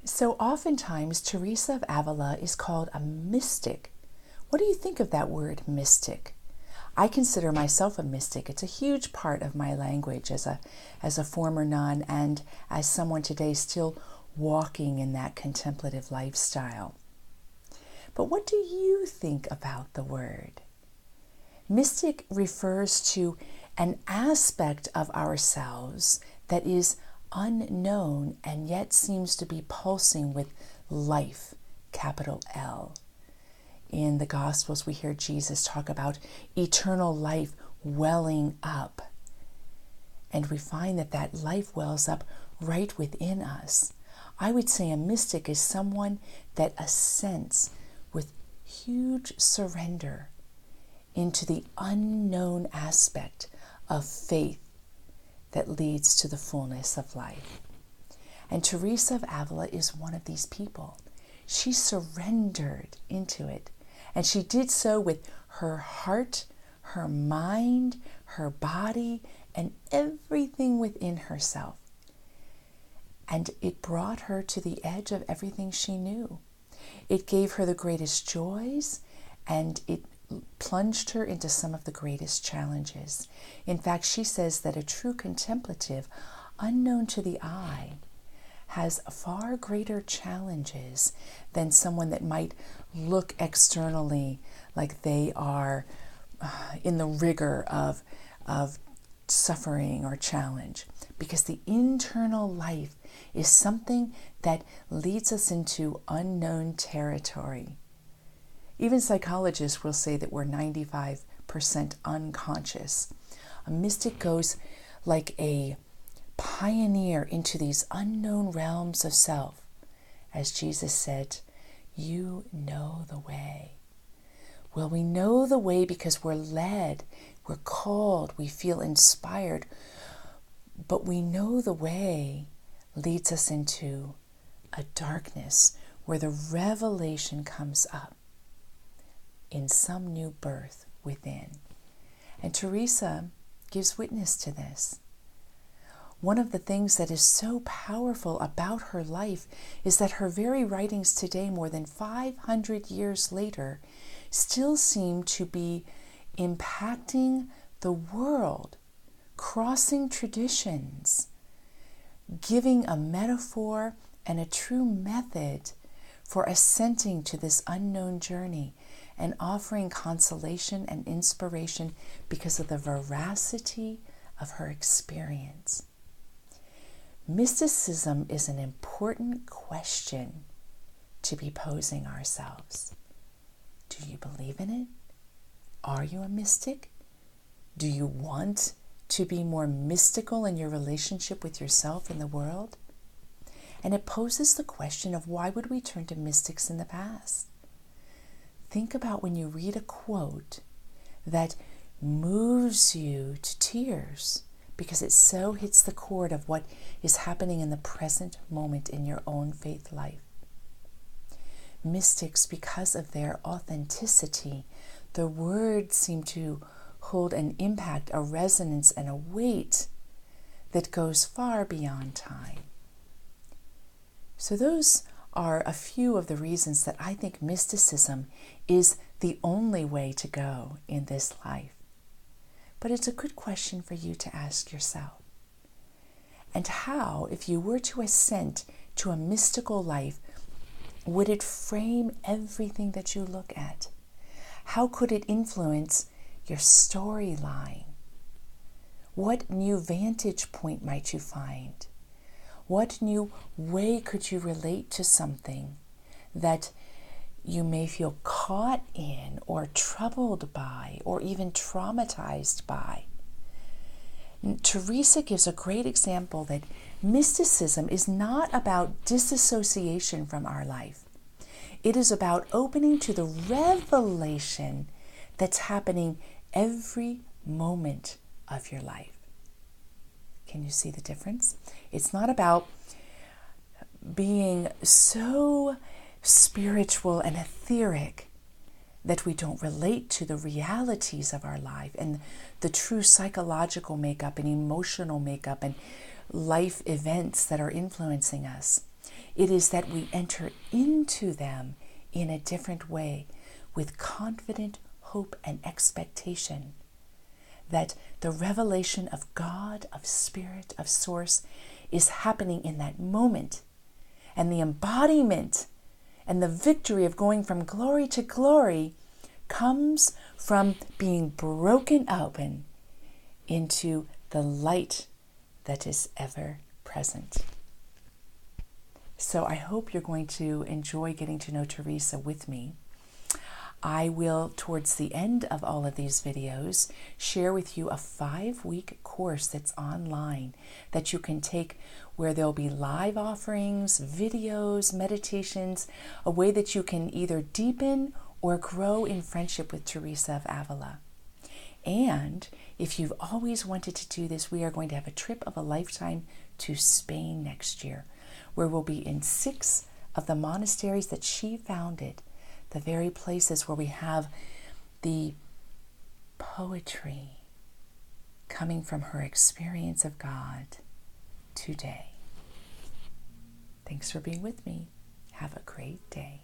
So oftentimes, Teresa of Avila is called a mystic. What do you think of that word, mystic? I consider myself a mystic. It's a huge part of my language as a former nun and as someone today still walking in that contemplative lifestyle. But what do you think about the word? Mystic refers to an aspect of ourselves that is unknown and yet seems to be pulsing with life, capital L. In the Gospels, we hear Jesus talk about eternal life welling up. And we find that that life wells up right within us. I would say a mystic is someone that assents with huge surrender into the unknown aspect of faith that leads to the fullness of life. And Teresa of Avila is one of these people. She surrendered into it. And she did so with her heart, her mind, her body, and everything within herself. And it brought her to the edge of everything she knew. It gave her the greatest joys, and it plunged her into some of the greatest challenges. In fact, she says that a true contemplative, unknown to the eye, has far greater challenges than someone that might look externally like they are in the rigor of suffering or challenge. Because the internal life is something that leads us into unknown territory. Even psychologists will say that we're 95% unconscious. A mystic goes like a pioneer into these unknown realms of self. As Jesus said, you know the way. Well, we know the way because we're led, we're called, we feel inspired. But we know the way leads us into a darkness where the revelation comes up in some new birth within. And Teresa gives witness to this. One of the things that is so powerful about her life is that her very writings today, more than 500 years later, still seem to be impacting the world, crossing traditions, giving a metaphor and a true method for ascending to this unknown journey and offering consolation and inspiration because of the veracity of her experience. Mysticism is an important question to be posing ourselves. Do you believe in it? Are you a mystic? Do you want to be more mystical in your relationship with yourself and the world? And it poses the question of why would we turn to mystics in the past? Think about when you read a quote that moves you to tears because it so hits the chord of what is happening in the present moment in your own faith life. Mystics, because of their authenticity, the words seem to hold an impact, a resonance, and a weight that goes far beyond time. So those are a few of the reasons that I think mysticism is the only way to go in this life. But it's a good question for you to ask yourself. And how, if you were to ascend to a mystical life, would it frame everything that you look at? How could it influence your storyline? What new vantage point might you find? What new way could you relate to something that you may feel caught in or troubled by or even traumatized by? Teresa gives a great example that mysticism is not about disassociation from our life. It is about opening to the revelation that's happening every moment of your life. Can you see the difference? It's not about being so spiritual and etheric that we don't relate to the realities of our life and the true psychological makeup and emotional makeup and life events that are influencing us. It is that we enter into them in a different way, with confident hope and expectation, that the revelation of God, of Spirit, of Source is happening in that moment. And the embodiment and the victory of going from glory to glory comes from being broken open into the light that is ever present. So I hope you're going to enjoy getting to know Teresa with me. I will, towards the end of all of these videos, share with you a 5-week course that's online that you can take, where there'll be live offerings, videos, meditations, a way that you can either deepen or grow in friendship with Teresa of Avila. And if you've always wanted to do this, we are going to have a trip of a lifetime to Spain next year, where we'll be in 6 of the monasteries that she founded, the very places where we have the poetry coming from her experience of God today. Thanks for being with me. Have a great day.